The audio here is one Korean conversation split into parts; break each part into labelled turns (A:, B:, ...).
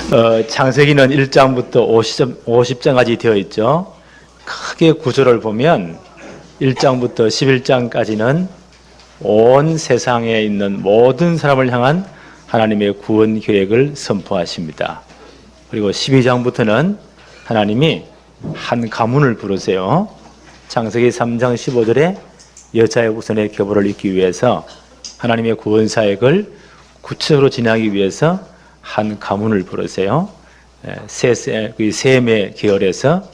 A: 창세기는 1장부터 50장까지 되어 있죠. 크게 구조를 보면 1장부터 11장까지는 온 세상에 있는 모든 사람을 향한 하나님의 구원 계획을 선포하십니다. 그리고 12장부터는 하나님이 한 가문을 부르세요. 창세기 3장 15절에 여자의 후손의 계보를 잇기 위해서 하나님의 구원 사역을 구체적으로 진행하기 위해서 한 가문을 부르세요. 셈의 계열에서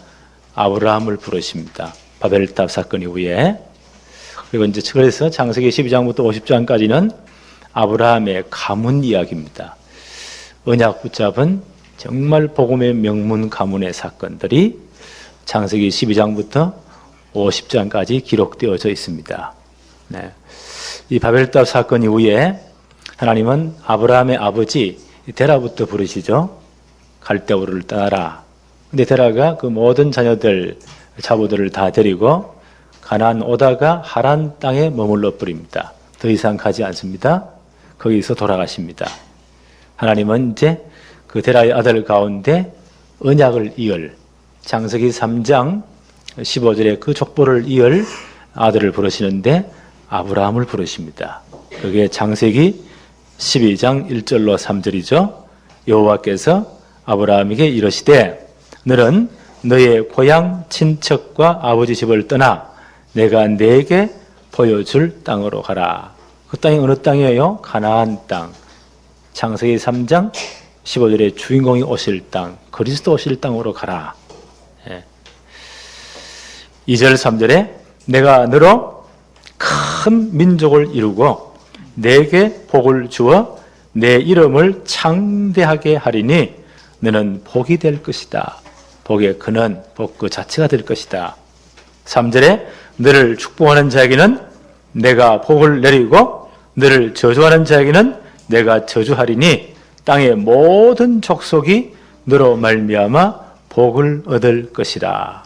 A: 아브라함을 부르십니다. 바벨탑 사건 이후에. 그리고 이제 그래서 창세기 12장부터 50장까지는 아브라함의 가문 이야기입니다. 언약 붙잡은 정말 복음의 명문 가문의 사건들이 창세기 12장부터 50장까지 기록되어져 있습니다. 네. 이 바벨탑 사건 이후에 하나님은 아브라함의 아버지 데라부터 부르시죠. 갈대우를 떠나라. 근데 데라가 그 모든 자녀들, 자부들을 다 데리고 가나안 오다가 하란 땅에 머물러 버립니다. 더 이상 가지 않습니다. 거기서 돌아가십니다. 하나님은 이제 그 데라의 아들 가운데 언약을 이을 창세기 3장 15절에 그 족보를 이을 아들을 부르시는데 아브라함을 부르십니다. 그게 창세기 12장 1절로 3절이죠. 여호와께서 아브라함에게 이르시되 너는 너의 고향 친척과 아버지 집을 떠나 내가 네게 보여줄 땅으로 가라. 그 땅이 어느 땅이에요? 가나안 땅. 창세기 3장 15절에 주인공이 오실 땅, 그리스도 오실 땅으로 가라. 2절 3절에 내가 너로 큰 민족을 이루고 내게 복을 주어 내 이름을 창대하게 하리니 너는 복이 될 것이다. 복의 근원, 복 그 자체가 될 것이다. 3절에 너를 축복하는 자에게는 내가 복을 내리고 너를 저주하는 자에게는 내가 저주하리니 땅의 모든 족속이 너로 말미암아 복을 얻을 것이라.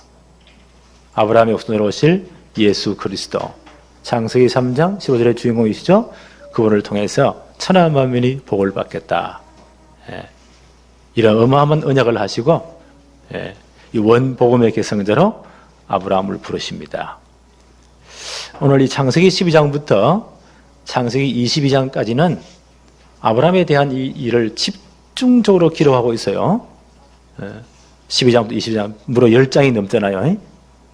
A: 아브라함의 후손으로 오실 예수 그리스도. 창세기 3장 15절의 주인공이시죠. 그분을 통해서 천하 만민이 복을 받겠다. 이런 어마어마한 언약을 하시고 이 원복음의 계승자로 아브라함을 부르십니다. 오늘 이 창세기 12장부터 창세기 22장까지는 아브라함에 대한 이 일을 집중적으로 기록하고 있어요. 12장부터 22장 무려 10장이 넘잖아요.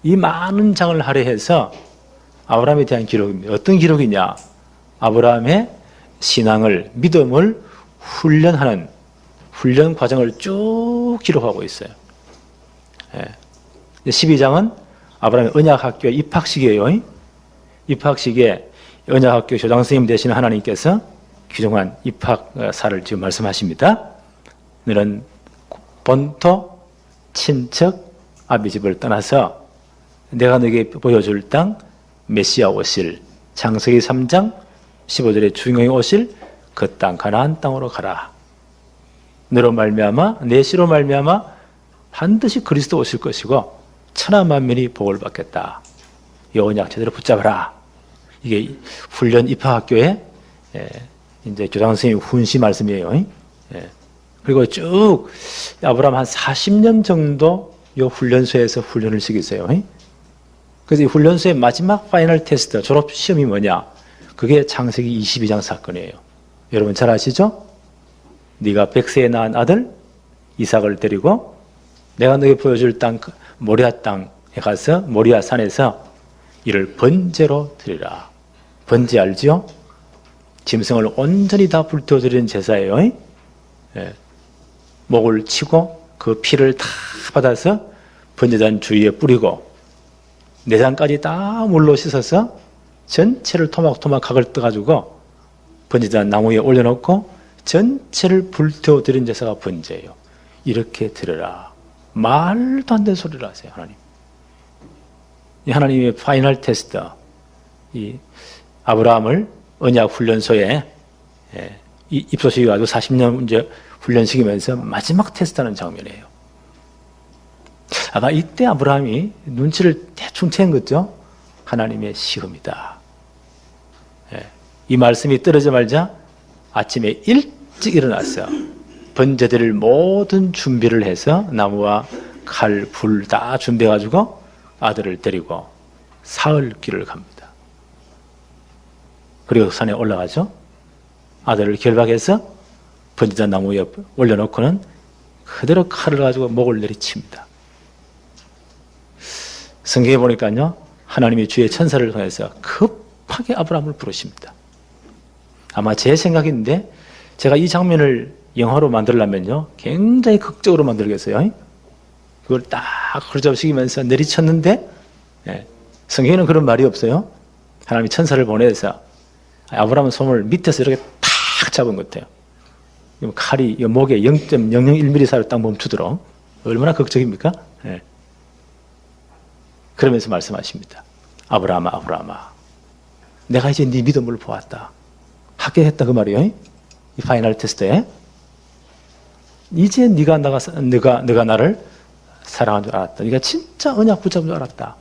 A: 이 많은 장을 할애해서 아브라함에 대한 기록입니다. 어떤 기록이냐? 아브라함의 신앙을, 믿음을 훈련하는 훈련 과정을 쭉 기록하고 있어요. 12장은 아브라함의 언약학교의 입학식이에요. 입학식에 언약학교 교장선생님 되시는 하나님께서 규정한 입학사를 지금 말씀하십니다. 너는 본토, 친척, 아비 집을 떠나서 내가 너에게 보여줄 땅, 메시아 오실 창세기 3장 15절에 주인공이 오실 그 땅 가나안 땅으로 가라. 너로 말미암아 내 씨로 말미암아 반드시 그리스도 오실 것이고 천하 만민이 복을 받겠다. 이 언약 제대로 붙잡아라. 이게 훈련 입학학교의 이제 교장 선생님 훈시 말씀이에요. 그리고 쭉 아브라함 한 40년 정도 이 훈련소에서 훈련을 시키세요. 그래서 이 훈련소의 마지막 파이널 테스트, 졸업 시험이 뭐냐? 그게 창세기 22장 사건이에요. 여러분 잘 아시죠? 네가 100세에 낳은 아들 이삭을 데리고 내가 너에게 보여줄 땅 모리아 땅에 가서 모리아 산에서 이를 번제로 드리라. 번제 알지요? 짐승을 온전히 다 불태워드리는 제사예요. 목을 치고 그 피를 다 받아서 번제단 주위에 뿌리고 내장까지 다 물로 씻어서 전체를 토막토막 각을 떠가지고 번제단 나무 위에 올려놓고 전체를 불태워드린 제사가 번제예요. 이렇게 드려라. 말도 안 되는 소리를 하세요. 하나님. 이 하나님의 파이널 테스트, 이 아브라함을 언약 훈련소에 입소시켜가지고 40년 이제 훈련시키면서 마지막 테스트하는 장면이에요. 아마 이때 아브라함이 눈치를 대충 챈 거죠. 하나님의 시험이다. 이 말씀이 떨어지자마자 아침에 일찍 일어났어요. 번제될 모든 준비를 해서 나무와 칼, 불 다 준비해가지고 아들을 데리고 사흘 길을 갑니다. 그리고 산에 올라가죠. 아들을 결박해서 번제단 나무 위에 올려놓고는 그대로 칼을 가지고 목을 내리칩니다. 성경에 보니까요, 하나님이 주의 천사를 통해서 급하게 아브라함을 부르십니다. 아마 제 생각인데 제가 이 장면을 영화로 만들려면요 굉장히 극적으로 만들겠어요. 그걸 딱 흐르잡으시면서 내리쳤는데, 성경에는 그런 말이 없어요. 하나님이 천사를 보내서 아브라함 손을 밑에서 이렇게 탁 잡은 것 같아요. 칼이 목에 0.001mm사이로 딱 멈추도록. 얼마나 극적입니까? 그러면서 말씀하십니다. 아브라함아, 아브라함아, 내가 이제 네 믿음을 보았다. 합격했다 그 말이에요. 이 파이널 테스트에. 이제 네가 나를 사랑한 줄 알았다. 네가 진짜 언약 붙잡은 줄 알았다.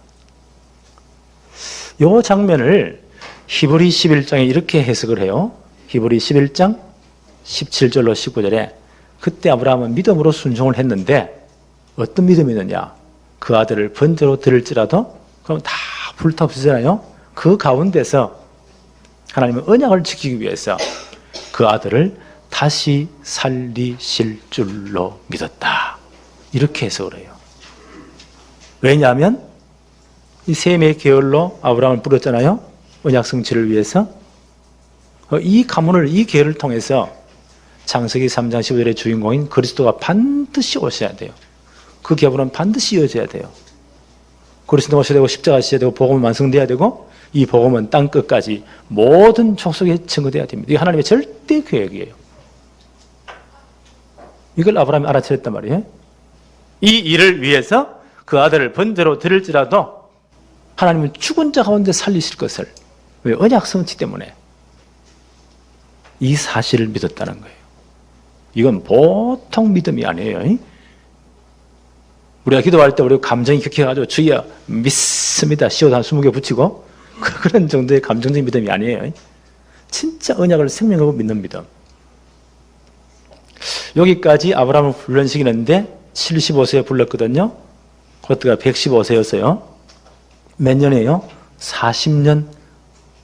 A: 이 장면을 히브리 11장에 이렇게 해석을 해요. 히브리 11장 17절로 19절에 그때 아브라함은 믿음으로 순종을 했는데 어떤 믿음이느냐? 그 아들을 번제로 드릴지라도 그럼 다 불타부시잖아요. 그 가운데서 하나님은 언약을 지키기 위해서 그 아들을 다시 살리실 줄로 믿었다. 이렇게 해석을 해요. 왜냐하면 이 셈의 계열로 아브라함을 부르잖아요. 언약 성취를 위해서. 이 가문을, 이 계열을 통해서 창세기 3장 15절의 주인공인 그리스도가 반드시 오셔야 돼요. 그 계보는 반드시 이어져야 돼요. 그리스도 오셔야 되고 십자가 지셔야 되고 복음은 완성돼야 되고 이 복음은 땅 끝까지 모든 족속에 증거돼야 됩니다. 이게 하나님의 절대 계획이에요. 이걸 아브라함이 알아차렸단 말이에요. 이 일을 위해서 그 아들을 번제로 드릴지라도 하나님은 죽은 자 가운데 살리실 것을. 왜? 언약 성취 때문에. 이 사실을 믿었다는 거예요. 이건 보통 믿음이 아니에요. 우리가 기도할 때 우리 감정이 격해가지고 주여 믿습니다. 시옷 한 20개 붙이고 그런 정도의 감정적인 믿음이 아니에요. 진짜 언약을 생명하고 믿는 믿음. 여기까지 아브라함을 훈련시키는데 75세에 불렀거든요. 그때가 115세였어요. 몇 년이에요? 40년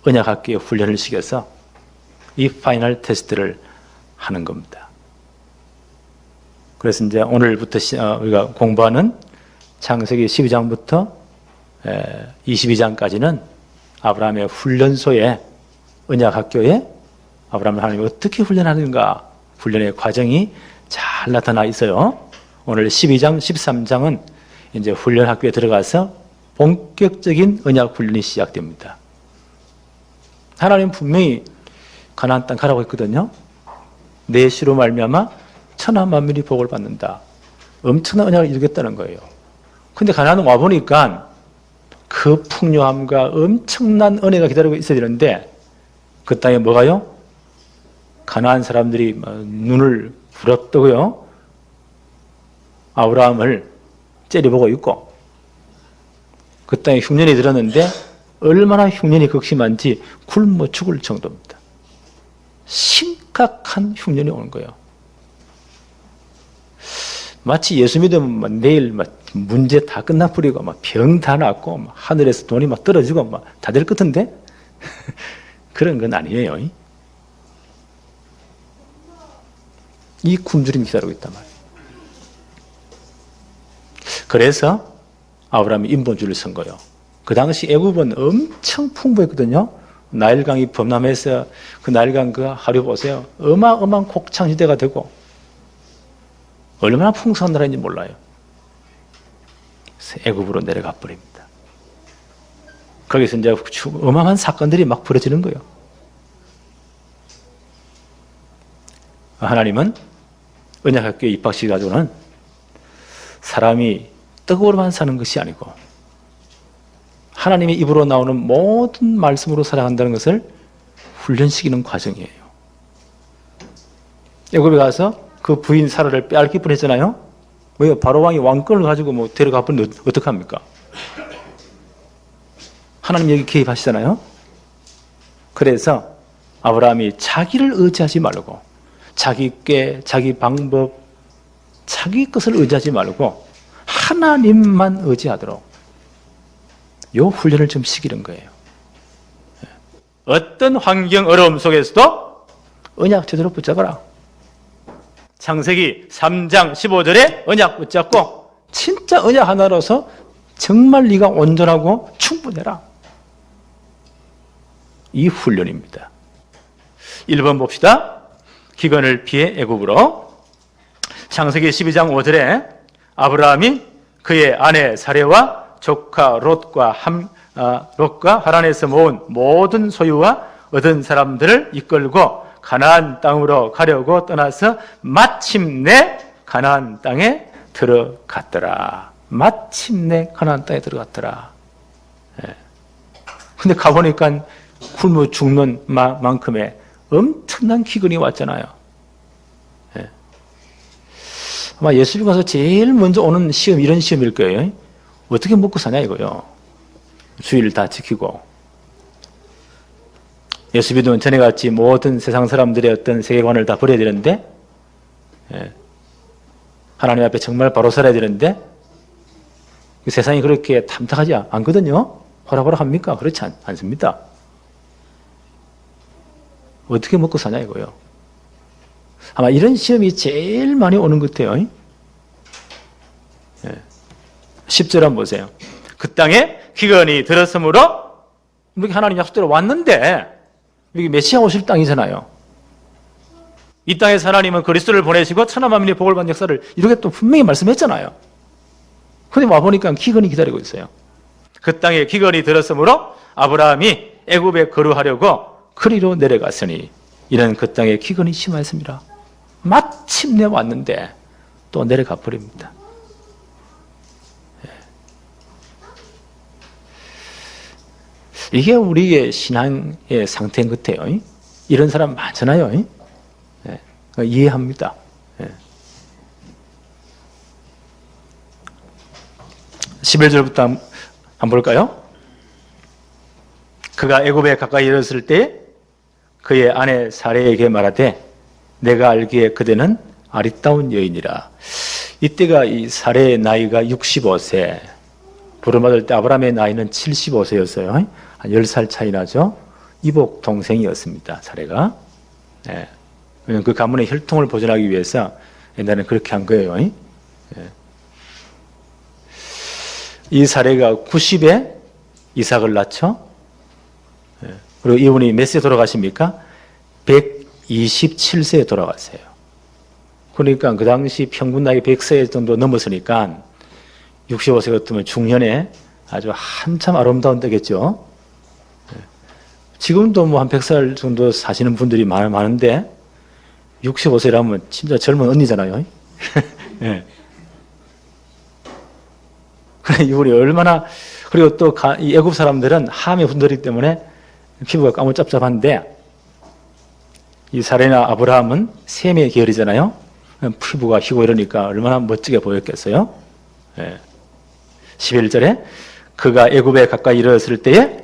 A: 언약학교에 훈련을 시켜서 이 파이널 테스트를 하는 겁니다. 그래서 이제 오늘부터 우리가 공부하는 창세기 12장부터 22장까지는 아브라함의 훈련소에, 언약학교에 아브라함을 하나님이 어떻게 훈련하는가, 훈련의 과정이 잘 나타나 있어요. 오늘 12장, 13장은 이제 훈련학교에 들어가서 본격적인 언약 훈련이 시작됩니다. 하나님 분명히 가나안 땅 가라고 했거든요. 내 시로 말미암아 천하 만민이 복을 받는다. 엄청난 언약을 이루겠다는 거예요. 근데 가나안 와보니까 그 풍요함과 엄청난 은혜가 기다리고 있어야 되는데 그 땅에 뭐가요? 가나안 사람들이 눈을 부릅뜨고요. 아브라함을 째려보고 있고 그 땅에 흉년이 들었는데 얼마나 흉년이 극심한지 굶어 죽을 정도입니다. 심각한 흉년이 오는 거예요. 마치 예수 믿으면 내일 문제 다 끝나버리고 병 다 났고 하늘에서 돈이 떨어지고 다 될 것 같은데 그런 건 아니에요. 이 굶주림이 기다리고 있단 말이에요. 그래서 아브라함이 인본주의를 쓴 거예요. 그 당시 애굽은 엄청 풍부했거든요. 나일강이 범람해서 그 나일강 그 하류 보세요. 어마어마한 곡창지대가 되고 얼마나 풍성한 나라인지 몰라요. 애굽으로 내려가 버립니다. 거기서 이제 어마어마한 사건들이 막 벌어지는 거예요. 하나님은 언약학교에 입학시켜가지고는 사람이 떡으로만 사는 것이 아니고 하나님의 입으로 나오는 모든 말씀으로 살아간다는 것을 훈련시키는 과정이에요. 애굽에 가서 그 부인 사라를 빼앗길 뻔했잖아요. 왜요? 바로 왕이 왕권을 가지고 데려가 버리면 어떡합니까? 하나님 여기 개입하시잖아요. 그래서 아브라함이 자기를 의지하지 말고 자기 꾀, 자기 방법, 자기 것을 의지하지 말고 하나님만 의지하도록 요 훈련을 좀 시키는 거예요. 어떤 환경, 어려움 속에서도 언약 제대로 붙잡아라. 창세기 3장 15절에 언약 붙잡고 진짜 언약 하나로서 정말 네가 온전하고 충분해라. 이 훈련입니다. 1번 봅시다. 기근을 피해 애굽으로. 창세기 12장 5절에 아브라함이 그의 아내 사레와 조카 롯과 하란에서 모은 모든 소유와 얻은 사람들을 이끌고 가나안 땅으로 가려고 떠나서 마침내 가나안 땅에 들어갔더라. 마침내 가나안 땅에 들어갔더라. 근데 가보니까 굶어 죽는 만큼의 엄청난 기근이 왔잖아요. 아마 예수님 가서 제일 먼저 오는 시험, 이런 시험일 거예요. 어떻게 먹고 사냐 이거요. 주의를 다 지키고. 예수 믿으면 전에 같이 모든 세상 사람들의 어떤 세계관을 다 버려야 되는데, 하나님 앞에 정말 바로 살아야 되는데, 세상이 그렇게 탐탁하지 않거든요. 호락호락합니까? 그렇지 않습니다. 어떻게 먹고 사냐 이거요. 아마 이런 시험이 제일 많이 오는 것 같아요. 10절 한번 보세요. 그 땅에 기근이 들었으므로, 여기 하나님 약속대로 왔는데 여기 메시아 오실 땅이잖아요. 이 땅에서 하나님은 그리스도를 보내시고 천하만민의 복을 받는 역사를 이렇게 또 분명히 말씀했잖아요. 그런데 와보니까 기근이 기다리고 있어요. 그 땅에 기근이 들었으므로 아브라함이 애굽에 거류하려고 그리로 내려갔으니 이는 그 땅에 기근이 심하였습니다. 마침내 왔는데 또 내려가 버립니다. 이게 우리의 신앙의 상태인 것 같아요. 이런 사람 많잖아요. 이해합니다. 11절부터 한번 볼까요? 그가 애굽에 가까이 이르렀을 때 그의 아내 사레에게 말하되 내가 알기에 그대는 아리따운 여인이라. 이때가 이 사레의 나이가 65세, 부름받을 때 아브라함의 나이는 75세였어요. 한 10살 차이 나죠. 이복 동생이었습니다. 사레가. 왜냐하면 그 가문의 혈통을 보존하기 위해서 옛날에는 그렇게 한 거예요. 이 사레가 90에 이삭을 낳죠. 그리고 이분이 몇 세 돌아가십니까? 127세에 돌아갔어요. 그러니까 그 당시 평균 나이 100세 정도 넘었으니까 65세 같으면 중년에 아주 한참 아름다운 때겠죠. 지금도 뭐 한 100살 정도 사시는 분들이 많은데 65세라면 진짜 젊은 언니잖아요. 네. 그래, 이분이 얼마나, 그리고 또 이 애굽 사람들은 함의 분들이기 때문에 피부가 까무잡잡한데 이 사레나 아브라함은 셈의 계열이잖아요. 피부가 희고 이러니까 얼마나 멋지게 보였겠어요. 11절에 그가 애굽에 가까이 이르렀을 때에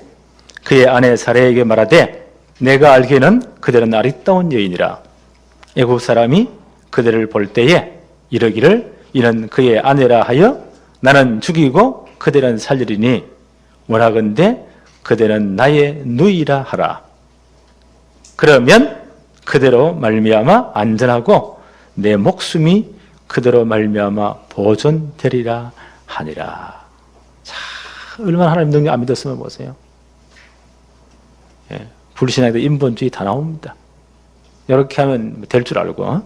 A: 그의 아내 사레에게 말하되 내가 알기에는 그들은 아리따운 여인이라. 애굽 사람이 그들을 볼 때에 이르기를 이는 그의 아내라 하여 나는 죽이고 그들은 살리리니 원하건대 그들은 나의 누이라 하라. 그러면 그대로 말미암아 안전하고 내 목숨이 그대로 말미암아 보존되리라 하니라. 자, 얼마나 하나님 능력 안 믿었으면 보세요. 불신앙에도 인본주의 다 나옵니다. 이렇게 하면 될 줄 알고.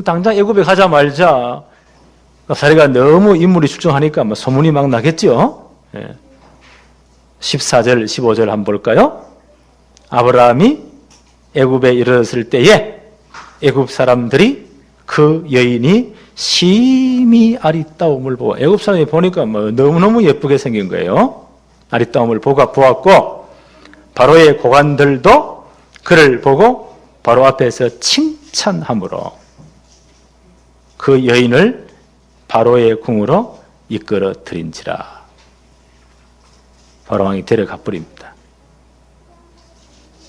A: 당장 애굽에 가자마자 사례가 너무 인물이 출중하니까 뭐 소문이 막 나겠죠. 14절, 15절 한번 볼까요? 아브라함이 애굽에 이르렀을 때에 애굽 사람들이 그 여인이 심히 아리따움을 보고, 애굽 사람이 보니까 뭐 너무너무 예쁘게 생긴 거예요. 아리따움을 보았고 바로의 고관들도 그를 보고 바로 앞에서 칭찬함으로 그 여인을 바로의 궁으로 이끌어 들인지라. 바로 왕이 데려가 버립니다.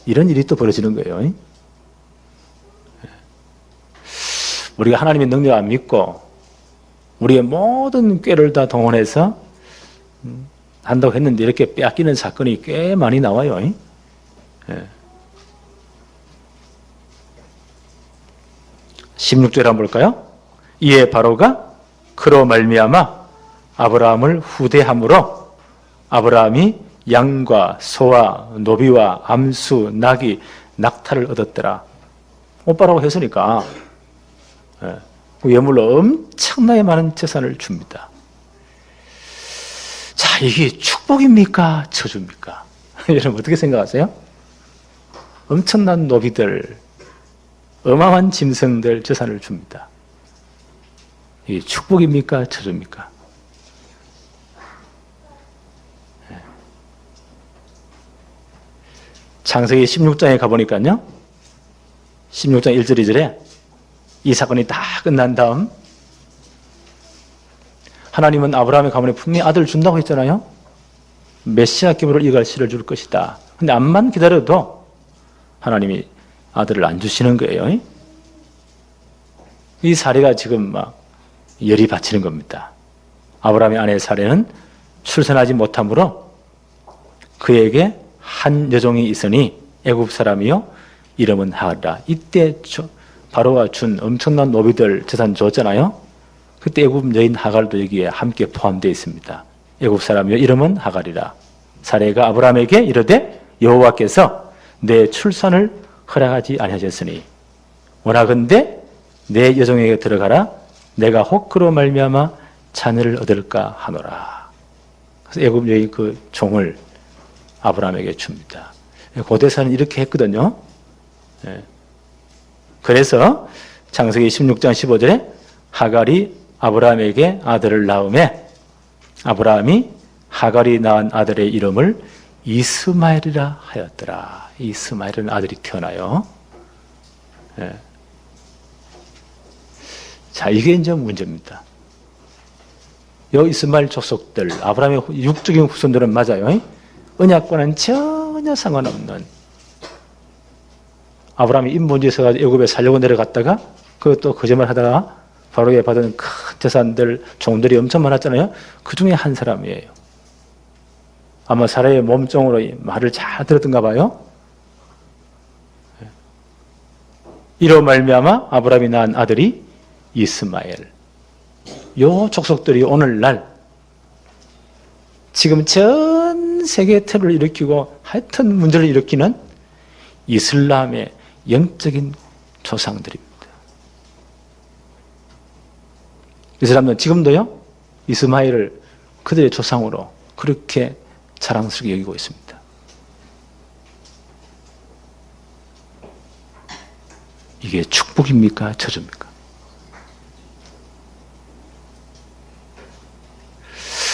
A: 이런 일이 또 벌어지는 거예요. 우리가 하나님의 능력 안 믿고 우리의 모든 꾀를 다 동원해서 한다고 했는데 이렇게 빼앗기는 사건이 꽤 많이 나와요. 16절 한번 볼까요? 이에 바로가 그로 말미암아 아브라함을 후대함으로 아브라함이 양과 소와 노비와 암수, 나귀, 낙타를 얻었더라. 오빠라고 했으니까 그 예물로 엄청나게 많은 재산을 줍니다. 자, 이게 축복입니까? 저주입니까? 여러분 어떻게 생각하세요? 엄청난 노비들, 어마어마한 짐승들 재산을 줍니다. 이게 축복입니까? 저주입니까? 창세기 16장에 가보니까요. 16장 1절 2절에 이 사건이 다 끝난 다음 하나님은 아브라함의 가문에 분명히 아들을 준다고 했잖아요. 메시아 기업으로 이갈 씨를 줄 것이다. 근데 암만 기다려도 하나님이 아들을 안 주시는 거예요. 이 사례가 지금 막 열이 받치는 겁니다. 아브라함의 아내 사례는 출산하지 못하므로 그에게 한 여종이 있으니 애굽 사람이요 이름은 하갈이라. 이때 바로가 준 엄청난 노비들 재산 줬잖아요. 그때 애굽 여인 하갈도 여기에 함께 포함되어 있습니다. 애굽 사람이요 이름은 하갈이라. 사례가 아브라함에게 이르되 여호와께서 내 출산을 허락하지 아니하셨으니 원하건대 내 여종에게 들어가라. 내가 혹 그로 말미암아 자녀를 얻을까 하노라. 그래서 애굽 여인 그 종을 아브라함에게 줍니다. 고대사는 이렇게 했거든요. 그래서 창세기 16장 15절에 하갈이 아브라함에게 아들을 낳음에 아브라함이 하갈이 낳은 아들의 이름을 이스마엘이라 하였더라. 이스마엘은 아들이 태어나요. 자, 이게 이제 문제입니다. 이 이스마엘 족속들, 아브라함의 육적인 후손들은 맞아요. 언약과는 전혀 상관없는 아브라함이 인본주의에 서가지고 애굽에 살려고 내려갔다가 그것도 거짓말 하다가 바로에 받은 큰 재산들, 종들이 엄청 많았잖아요. 그 중에 한 사람이에요. 아마 사라의 몸종으로 말을 잘 들었던가 봐요. 이로 말미암아 아브라함이 낳은 아들이 이스마엘. 요 족속들이 오늘날 지금 전 세계에 테러를 일으키고 하여튼 문제를 일으키는 이슬람의 영적인 조상들입니다. 이 사람들은 지금도요 이스마엘을 그들의 조상으로 그렇게 자랑스럽게 여기고 있습니다. 이게 축복입니까? 저주입니까?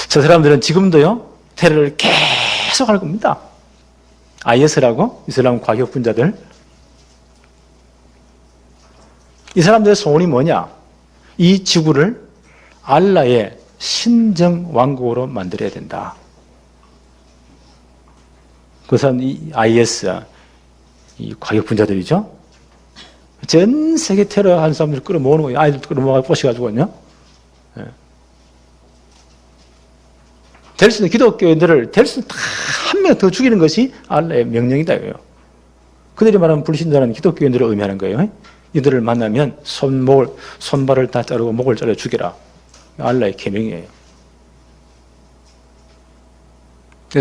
A: 저 사람들은 지금도요 테러를 계속 할 겁니다. IS라고 이슬람 과격 분자들. 이 사람들의 소원이 뭐냐? 이 지구를 알라의 신정 왕국으로 만들어야 된다. 그것은 이 IS, 이 과격 분자들이죠. 전 세계 테러 한 사람들 끌어모으는 거예요. 아이들 끌어모아 꼬셔가지고요. 될 수 있는 기독교인들을 될 수 있는 한 명 더 죽이는 것이 알라의 명령이다. 그들이 말하는 불신자는 기독교인들을 의미하는 거예요. 이들을 만나면 손발을 다 자르고 목을 자르어 죽여라. 알라의 계명이에요.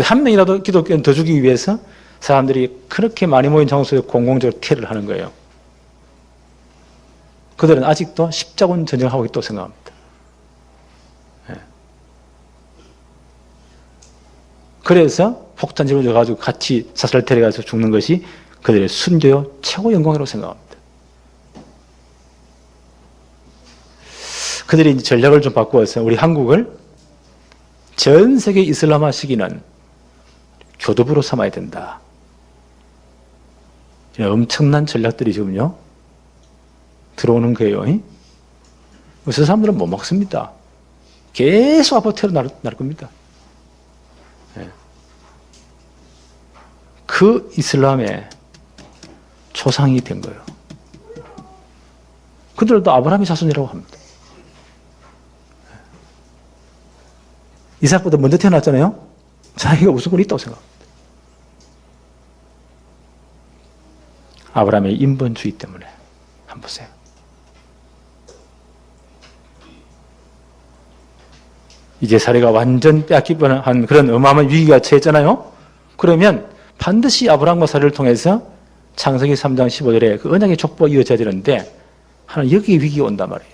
A: 한 명이라도 기독교인 더 죽이기 위해서 사람들이 그렇게 많이 모인 장소에 공공적으로 테러를 하는 거예요. 그들은 아직도 십자군 전쟁을 하고 있다고 생각합니다. 그래서 폭탄질을 줘가지고 같이 사살 테러가서 죽는 것이 그들의 순교요 최고 영광이라고 생각합니다. 그들이 전략을 좀 바꾸어서 우리 한국을 전 세계 이슬람화 시기는 교도부로 삼아야 된다. 엄청난 전략들이 지금요 들어오는 거예요. 그래서 사람들은 못 막습니다. 계속 앞으로 테러 날 겁니다. 그 이슬람의 조상이 된 거예요. 그들도 아브라함의 자손이라고 합니다. 이삭보다 먼저 태어났잖아요. 자기가 우선권이 있다고 생각합니다. 아브라함의 인본주의 때문에. 한번 보세요. 이제 사례가 완전 빼앗길 뻔한 그런 어마어마한 위기가 처했잖아요. 그러면 반드시 아브라함과 사례를 통해서 창세기 3장 15절에 그 언약의 족보가 이어져야 되는데 하나님 여기에 위기가 온단 말이에요.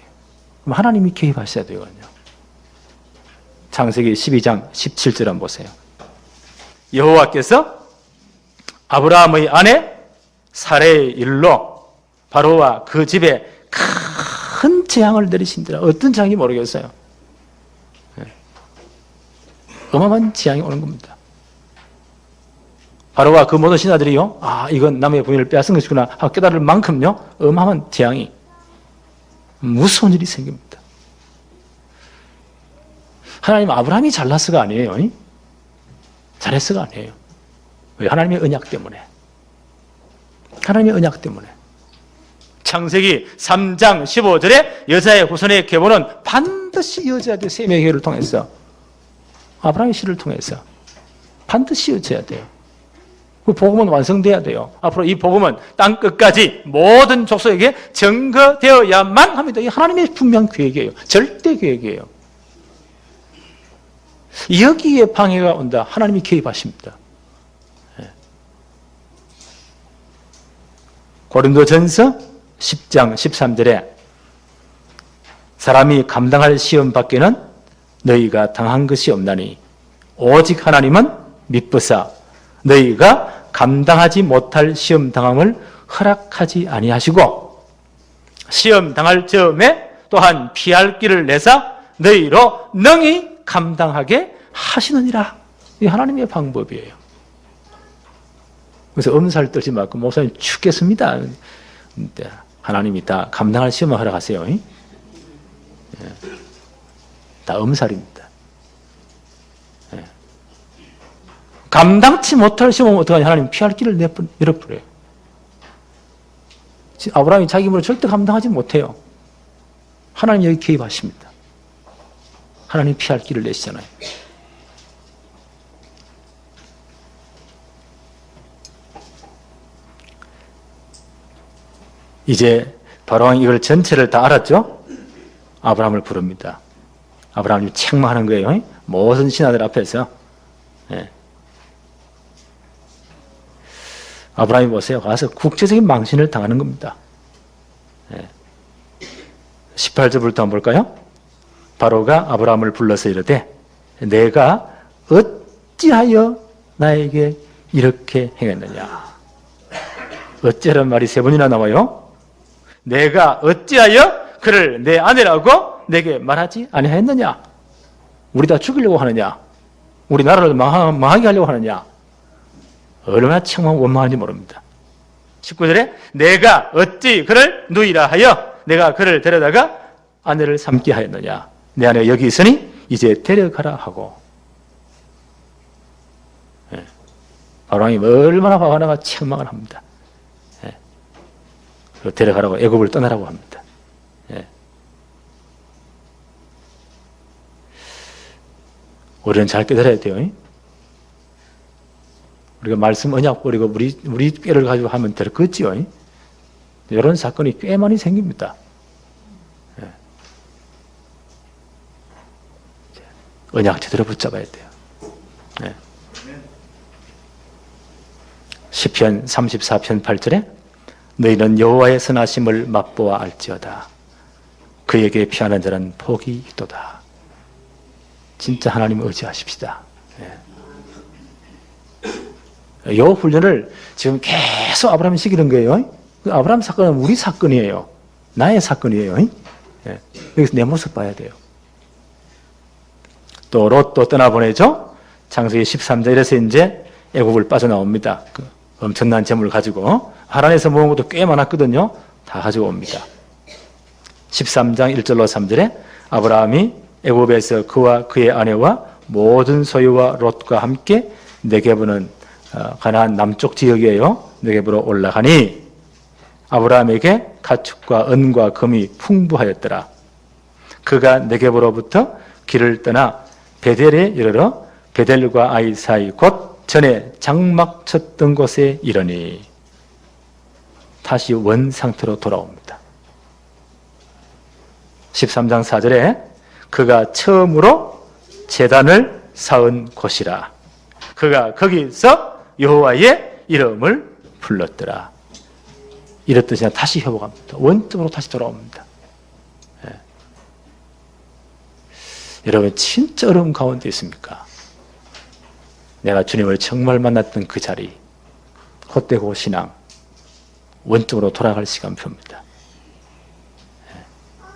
A: 그럼 하나님이 개입하셔야 되거든요. 창세기 12장 17절 한번 보세요. 여호와께서 아브라함의 아내 사레의 일로 바로와 그 집에 큰 재앙을 내리신지라. 어떤 재앙인지 모르겠어요. 어마어마한 재앙이 오는 겁니다. 바로와 그 모든 신하들이요, 이건 남의 부인을 빼앗은 것이구나 하고 깨달을 만큼요, 어마어마한 재앙이, 무서운 일이 생깁니다. 하나님 아브라함이 잘났어가 아니에요. 잘했어가 아니에요. 왜? 하나님의 언약 때문에. 하나님의 언약 때문에. 창세기 3장 15절에 여자의 후손의 계보는 반드시 이어져야 돼요. 세 명의 를 통해서. 아브라함의 씨를 통해서. 반드시 이어져야 돼요. 그 복음은 완성돼야 돼요. 앞으로 이 복음은 땅 끝까지 모든 족속에게 증거되어야만 합니다. 이 하나님의 분명 계획이에요. 절대 계획이에요. 여기에 방해가 온다. 하나님이 개입하십니다. 고린도전서 10장 13절에 사람이 감당할 시험 밖에는 너희가 당한 것이 없나니 오직 하나님은 미쁘사 너희가 감당하지 못할 시험 당함을 허락하지 아니하시고 시험 당할 즈음에 또한 피할 길을 내사 너희로 능히 감당하게 하시느니라. 이 하나님의 방법이에요. 그래서 엄살 떨지 말고 목사님 죽겠습니다. 하나님이 다 감당할 시험을 허락하세요. 다 엄살입니다. 감당치 못할 시험은 어떡하냐. 하나님 피할 길을 열어버려요. 아브라함이 자기 힘으로 절대 감당하지 못해요. 하나님 여기 개입하십니다. 하나님 피할 길을 내시잖아요. 이제 바로왕이 이걸 전체를 다 알았죠? 아브라함을 부릅니다. 아브라함이 책망하는 거예요. 모든 신하들 앞에서. 네. 아브라함이 보세요. 가서 국제적인 망신을 당하는 겁니다. 네. 18절부터 한번 볼까요? 바로가 아브라함을 불러서 이르되 내가 어찌하여 나에게 이렇게 행했느냐. 어찌하란 말이 세 번이나 나와요. 내가 어찌하여 그를 내 아내라고 내게 말하지 아니하였느냐. 우리 다 죽이려고 하느냐. 우리나라를 망하게 하려고 하느냐. 얼마나 책망 원망한지 모릅니다. 19절에 내가 어찌 그를 누이라 하여 내가 그를 데려다가 아내를 삼게 하였느냐. 내 아내가 여기 있으니 이제 데려가라 하고. 바로왕이 얼마나 화가 나가 책망을 합니다. 데려가라고 애굽을 떠나라고 합니다. 우리는 잘 깨달아야 돼요. 우리가 말씀 언약 버리고 우리 꾀를 가지고 하면 될 거지요. 이런 사건이 꽤 많이 생깁니다. 언약 제대로 붙잡아야 돼요. 시편 34편 8절에 너희는 여호와의 선하심을 맛보아 알지어다. 그에게 피하는 자는 복이 있도다. 진짜 하나님을 의지하십시다. 이 훈련을 지금 계속 아브라함이 시키는 거예요. 아브라함 사건은 우리 사건이에요. 나의 사건이에요. 여기서 내 모습 봐야 돼요. 또 롯도 떠나보내죠. 창세기 13절에서 이제 애굽을 빠져나옵니다. 그 엄청난 재물을 가지고 하란에서 모은 것도 꽤 많았거든요. 다 가지고 옵니다. 13장 1절로 3절에 아브라함이 애굽에서 그와 그의 아내와 모든 소유와 롯과 함께 네게브는 가나안 남쪽 지역이에요. 네게브로 올라가니 아브라함에게 가축과 은과 금이 풍부하였더라. 그가 네겝으로부터 길을 떠나 베델에 이르러 베델과 아이 사이 곧 전에 장막 쳤던 곳에 이르니 다시 원 상태로 돌아옵니다. 13장 4절에 그가 처음으로 제단을 쌓은 곳이라. 그가 거기서 여호와의 이름을 불렀더라. 이랬듯이 다시 회복합니다. 원점으로 다시 돌아옵니다. 예. 여러분 진짜 어려움 가운데 있습니까? 내가 주님을 정말 만났던 그 자리, 헛되고 신앙, 원점으로 돌아갈 시간표입니다. 예.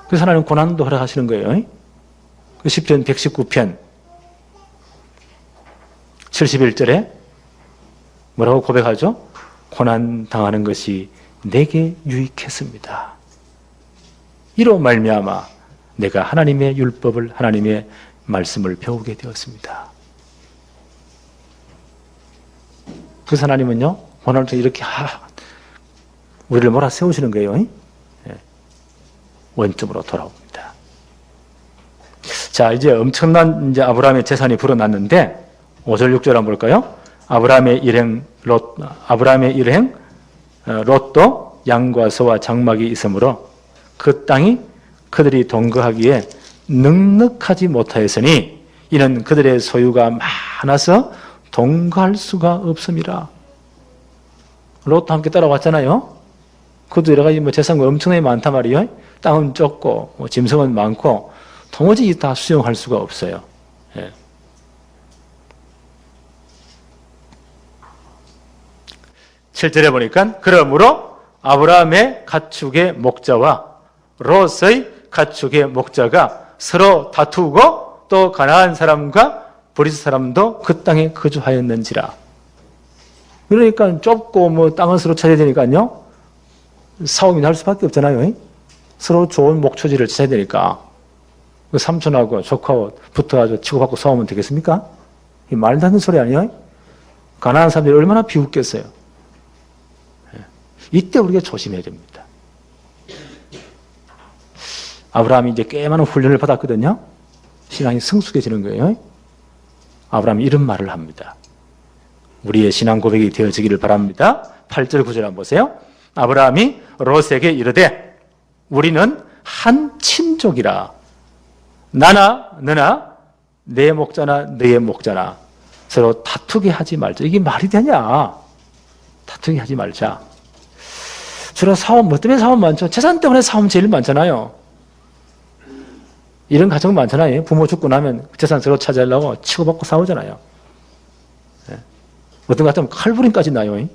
A: 그래서 하나님 고난도 허락하시는 거예요. 그 시편 119편 71절에 뭐라고 고백하죠? 고난 당하는 것이 내게 유익했습니다. 이로 말미암아 내가 하나님의 율법을, 하나님의 말씀을 배우게 되었습니다. 그래서 하나님은요, 고난을 통해 이렇게 우리를 몰아세우시는 거예요. 예. 원점으로 돌아옵니다. 자, 이제 엄청난 아브라함의 재산이 불어났는데 5절 6절 한번 볼까요? 아브라함의 일행 롯도 양과 소와 장막이 있으므로 그 땅이 그들이 동거하기에 넉넉하지 못하였으니 이는 그들의 소유가 많아서 동거할 수가 없음이라. 롯도 함께 따라왔잖아요. 그것도 여러 가지 재산과 엄청나게 많단 말이에요. 땅은 좁고 짐승은 많고 도무지 다 수용할 수가 없어요. 예. 7절에 보니까 그러므로 아브라함의 가축의 목자와 롯의 가축의 목자가 서로 다투고 또 가나안 사람과 브리스 사람도 그 땅에 거주하였는지라. 그러니까 좁고 땅을 서로 찾아야 되니까요. 싸움이 날 수밖에 없잖아요. 서로 좋은 목초지를 찾아야 되니까. 그 삼촌하고 조카하고 붙어가지고 치고받고 싸우면 되겠습니까? 이 말도 안 되는 소리 아니에요? 가나안 사람들이 얼마나 비웃겠어요. 이때 우리가 조심해야 됩니다. 아브라함이 이제 꽤 많은 훈련을 받았거든요. 신앙이 성숙해지는 거예요. 아브라함이 이런 말을 합니다. 우리의 신앙 고백이 되어지기를 바랍니다. 8절 9절 한번 보세요. 아브라함이 롯에게 이르되 우리는 한 친족이라. 나나 너나 내 목자나 너의 목자나 서로 다투게 하지 말자. 이게 말이 되냐? 다투게 하지 말자. 주로 싸움, 뭐 때문에 싸움 많죠? 재산 때문에 싸움 제일 많잖아요. 이런 가정 많잖아요. 부모 죽고 나면 재산 서로 차지하려고 치고받고 싸우잖아요. 네. 어떤 것 같으면 칼부림까지 나요.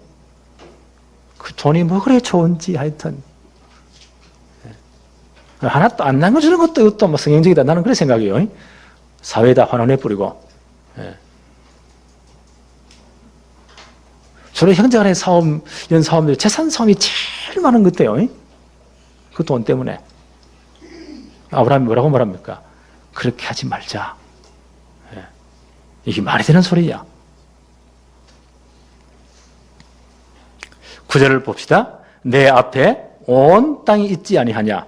A: 그 돈이 뭐 그래 좋은지 하여튼. 네. 하나 또 안 남겨주는 것도 이것도 뭐 성경적이다. 나는 그렇게 생각해요. 사회에다 환원해 뿌리고. 네. 주로 형제간의 싸움, 이런 싸움들, 재산 싸움이 제일 많은 것 같아요. 그 돈 때문에. 아브라함이 뭐라고 말합니까? 그렇게 하지 말자. 예. 이게 말이 되는 소리야. 9절을 봅시다. 내 앞에 온 땅이 있지 아니하냐.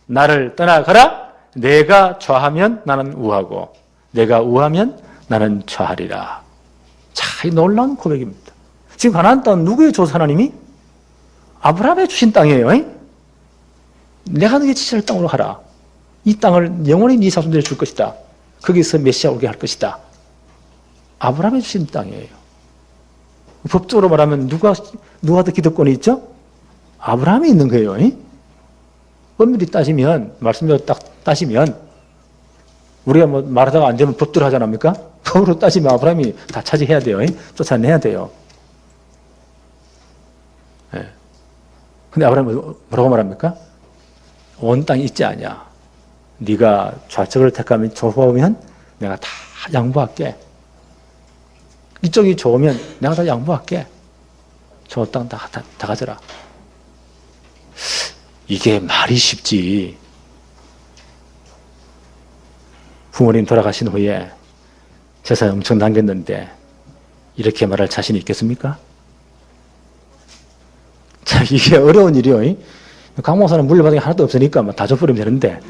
A: 나를 떠나가라. 내가 좌하면 나는 우하고 내가 우하면 나는 좌하리라. 자, 이 놀라운 고백입니다. 지금 가나안 땅은 누구의 조사 하나님이? 아브라함의 주신 땅이에요. 내가 너에게 지시할 땅으로 가라. 이 땅을 영원히 네 자손들에게 줄 것이다. 거기서 메시아 오게 할 것이다. 아브라함의 주신 땅이에요. 법적으로 말하면 누가 더 기득권이 있죠? 아브라함이 있는 거예요. 엄밀히 따지면, 말씀대로 딱 따지면, 우리가 뭐 말하다가 안 되면 법대로 하지 않습니까? 법으로 따지면 아브라함이 다 차지해야 돼요. 쫓아내야 돼요. 네. 근데 아브라함이 뭐라고 말합니까? 온 땅이 있지 않냐. 네가 좌측을 택하면 좋으면 내가 다 양보할게. 이쪽이 좋으면 내가 다 양보할게. 저 땅 다 가져라. 이게 말이 쉽지. 부모님 돌아가신 후에 재산 엄청 남겼는데 이렇게 말할 자신이 있겠습니까? 자, 이게 어려운 일이요. 강목사는 물려받은 게 하나도 없으니까 다 줘버리면 되는데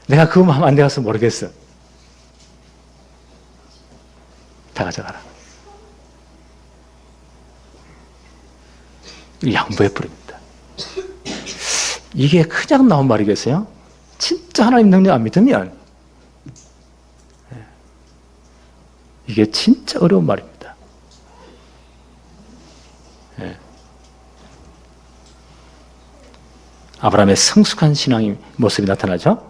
A: 내가 그거 하면 안 되겠어 모르겠어. 다 가져가라. 양보해버립니다. 이게 그냥 나온 말이겠어요? 진짜 하나님 능력 안 믿으면 이게 진짜 어려운 말입니다. 아브라함의 성숙한 신앙의 모습이 나타나죠?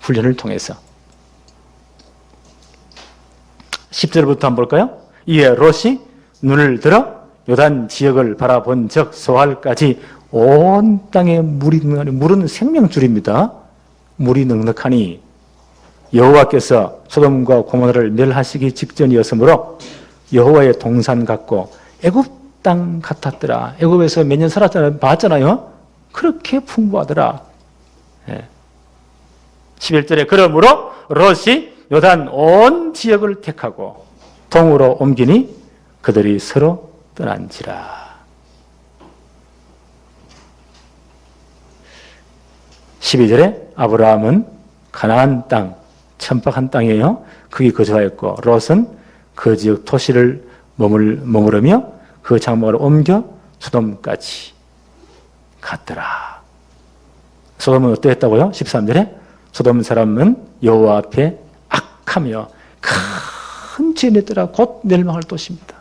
A: 훈련을 통해서. 10절부터 한번 볼까요? 이에 롯이 눈을 들어 요단 지역을 바라본 적 소알까지 온 땅에 물이 넉넉하니, 물은 생명줄입니다. 물이 넉넉하니 여호와께서 소돔과 고모라를 멸하시기 직전이었으므로 여호와의 동산 같고 애굽 땅 같았더라. 애굽에서 몇 년 살았잖아요. 봤잖아요. 그렇게 풍부하더라. 11절에 그러므로 롯이 요단 온 지역을 택하고 동으로 옮기니 그들이 서로 떠난지라. 12절에 아브라함은 가나안 땅, 천박한 땅이에요. 거기 거주하였고 롯은 그 지역 토시를 머무르며 그 장막을 옮겨 소돔까지 갔더라. 소돔은 어떠했다고요? 13절에 소돔 사람은 여호와 앞에 악하며 큰 죄를 따라 곧 멸망할 도시입니다.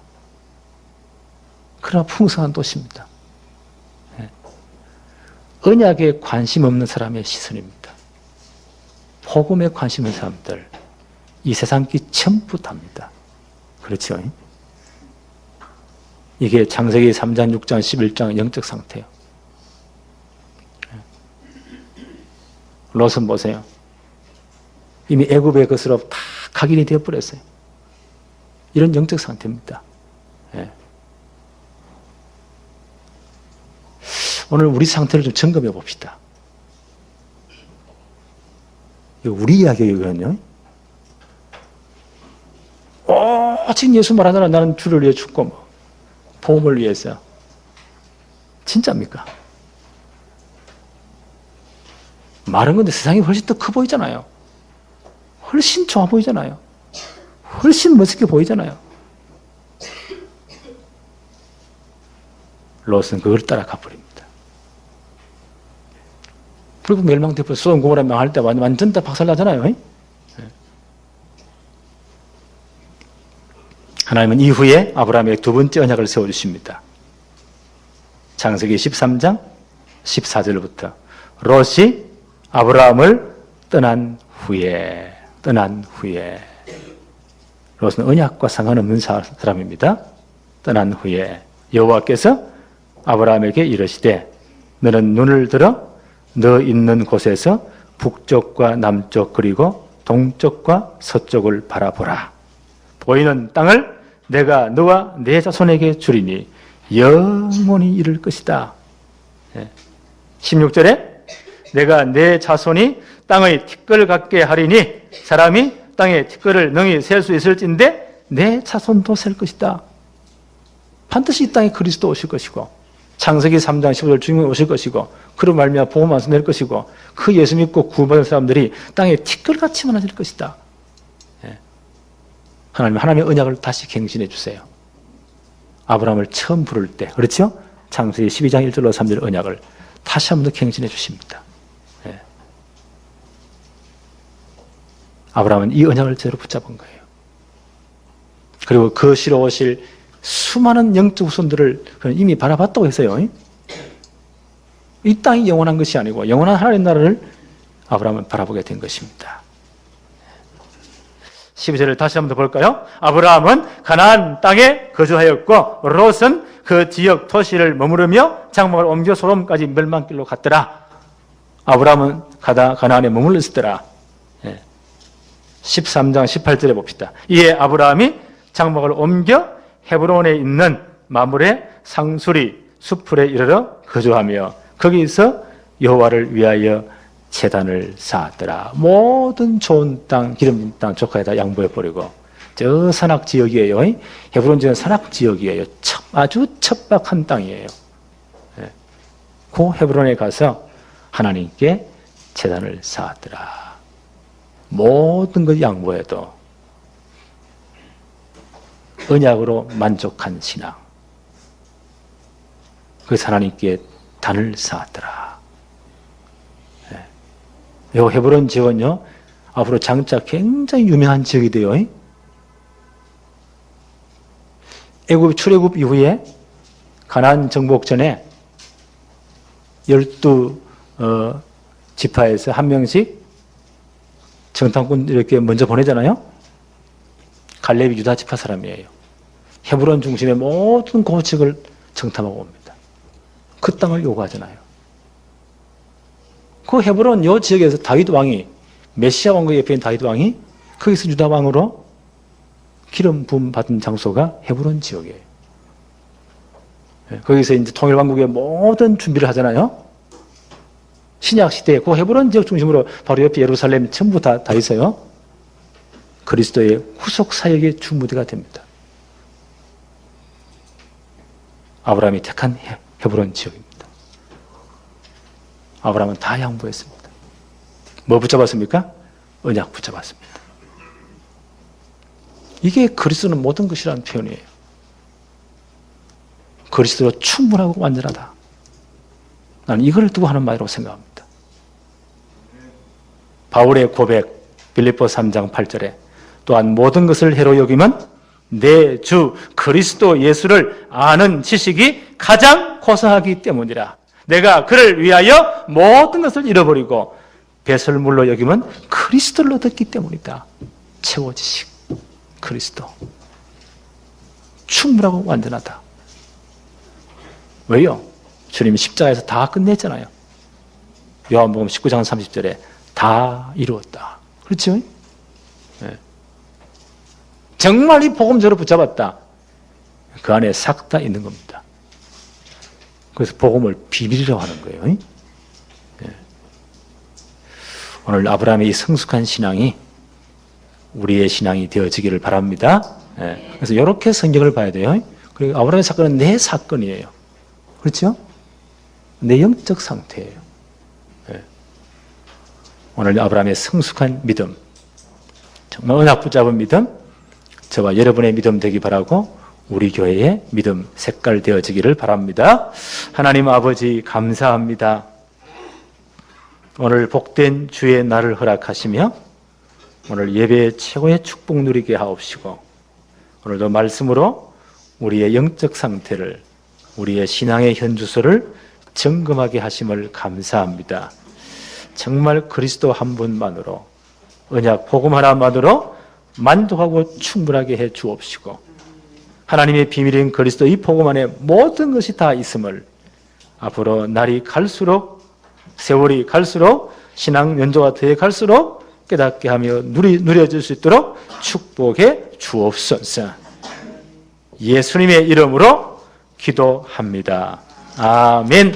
A: 그러나 풍성한 도시입니다. 언약에 관심 없는 사람의 시선입니다. 복음에 관심 있는 사람들, 이 세상기 전부 답니다. 그렇죠? 이게 창세기 3장, 6장, 11장 영적 상태예요. 롯은 보세요. 이미 애굽의 것으로 다 각인이 되어버렸어요. 이런 영적 상태입니다. 오늘 우리 상태를 좀 점검해 봅시다. 우리 이야기거든요. 오직 예수 말하잖아. 나는 주를 위해 죽고 뭐 복음을 위해서. 진짜입니까? 말은 건데 세상이 훨씬 더 커 보이잖아요. 훨씬 좋아 보이잖아요. 훨씬 멋있게 보이잖아요. 롯은 그걸 따라가 버립니다. 그리고 멸망되고 소돔 고모라 망할 때 완전 다 박살나잖아요. 하나님은 이후에 아브라함에게 두 번째 언약을 세워주십니다. 창세기 13장 14절부터 롯이 아브라함을 떠난 후에 롯은 언약과 상관없는 사람입니다. 떠난 후에 여호와께서 아브라함에게 이르시되 너는 눈을 들어 너 있는 곳에서 북쪽과 남쪽 그리고 동쪽과 서쪽을 바라보라. 보이는 땅을 내가 너와 내 자손에게 주리니 영원히 이룰 것이다. 16절에 내가 내 자손이 땅의 티끌 같게 하리니 사람이 땅의 티끌을 능히 셀 수 있을진데 내 자손도 셀 것이다. 반드시 이 땅에 그리스도 오실 것이고 창세기 3장 15절 주님이 오실 것이고 그로 말미암아 복음 완성될 낼 것이고 그 예수 믿고 구원받은 사람들이 땅에 티끌같이 많아질 것이다. 하나님의 언약을 다시 갱신해 주세요. 아브라함을 처음 부를 때 그렇죠? 창세기 12장 1절로 3절 언약을 다시 한 번 더 갱신해 주십니다. 아브라함은 이 언약을 제대로 붙잡은 거예요. 그리고 그 시로 오실 수많은 영적 후손들을 이미 바라봤다고 했어요. 이 땅이 영원한 것이 아니고 영원한 하나님 나라를 아브라함은 바라보게 된 것입니다. 12절을 다시 한번 더 볼까요? 아브라함은 가나안 땅에 거주하였고 롯은 그 지역 도시를 머무르며 장막을 옮겨 소돔까지 멸망길로 갔더라. 아브라함은 가나안에 머물러 있었더라. 13장 18절에 봅시다. 이에 아브라함이 장막을 옮겨 헤브론에 있는 마물의 상수리 수풀에 이르러 거주하며 거기서 여호와를 위하여 제단을 쌓았더라. 모든 좋은 땅, 기름진 땅, 조카에다 양보해버리고 저 산악 지역이에요. 헤브론 지역은 산악 지역이에요. 아주 척박한 땅이에요. 그 헤브론에 가서 하나님께 제단을 쌓았더라. 모든 것 양보해도 언약으로 만족한 신앙. 그래서 하나님께 단을 쌓았더라. 이 헤브론 지역은요, 앞으로 장차 굉장히 유명한 지역이 돼요. 애굽 출애굽 이후에 가나안 정복 전에 12 지파에서 한 명씩 정탐꾼 이렇게 먼저 보내잖아요. 갈렙이 유다 지파 사람이에요. 헤브론 중심의 모든 고측을 정탐하고 옵니다. 그 땅을 요구하잖아요. 그 헤브론 요 지역에서 다윗 왕이, 메시아 왕국 옆에 있는 다윗 왕이 거기서 유다 왕으로 기름 부음 받은 장소가 헤브론 지역이에요. 거기서 이제 통일 왕국의 모든 준비를 하잖아요. 신약 시대에 그 헤브론 지역 중심으로 바로 옆에 예루살렘 전부 다 있어요. 그리스도의 후속 사역의 주무대가 됩니다. 아브라함이 택한 헤브론 지역입니다. 아브라함은 다 양보했습니다. 뭐 붙잡았습니까? 언약 붙잡았습니다. 이게 그리스도는 모든 것이라는 표현이에요. 그리스도로 충분하고 완전하다. 나는 이걸 두고 하는 말이라고 생각합니다. 바울의 고백, 빌립보 3장 8절에 또한 모든 것을 해로 여기면 내 주 그리스도 예수를 아는 지식이 가장 고상하기 때문이라. 내가 그를 위하여 모든 것을 잃어버리고 배설물로 여기면 그리스도를 얻었기 때문이다. 최고 지식, 그리스도. 충분하고 완전하다. 왜요? 주님이 십자가에서 다 끝냈잖아요. 요한복음 19장 30절에 다 이루었다. 그렇죠? 네. 정말 이 복음대로 붙잡았다. 그 안에 싹 다 있는 겁니다. 그래서 복음을 비밀이라고 하는 거예요. 네. 오늘 아브라함의 이 성숙한 신앙이 우리의 신앙이 되어지기를 바랍니다. 네. 그래서 이렇게 성경을 봐야 돼요. 그리고 아브라함의 사건은 내 사건이에요. 그렇죠? 내 영적 상태예요. 네. 오늘 아브라함의 성숙한 믿음, 정말 언약 붙잡은 믿음, 저와 여러분의 믿음 되기 바라고 우리 교회의 믿음 색깔 되어지기를 바랍니다. 하나님 아버지 감사합니다. 오늘 복된 주의 날을 허락하시며 오늘 예배의 최고의 축복 누리게 하옵시고 오늘도 말씀으로 우리의 영적 상태를, 우리의 신앙의 현주소를 점검하게 하심을 감사합니다. 정말 그리스도 한 분만으로, 언약 복음 하나만으로 만족하고 충분하게 해 주옵시고 하나님의 비밀인 그리스도 이 복음 안에 모든 것이 다 있음을 앞으로 날이 갈수록, 세월이 갈수록, 신앙 연조가 되어 갈수록 깨닫게 하며 누려질 수 있도록 축복해 주옵소서. 예수님의 이름으로 기도합니다. 아멘.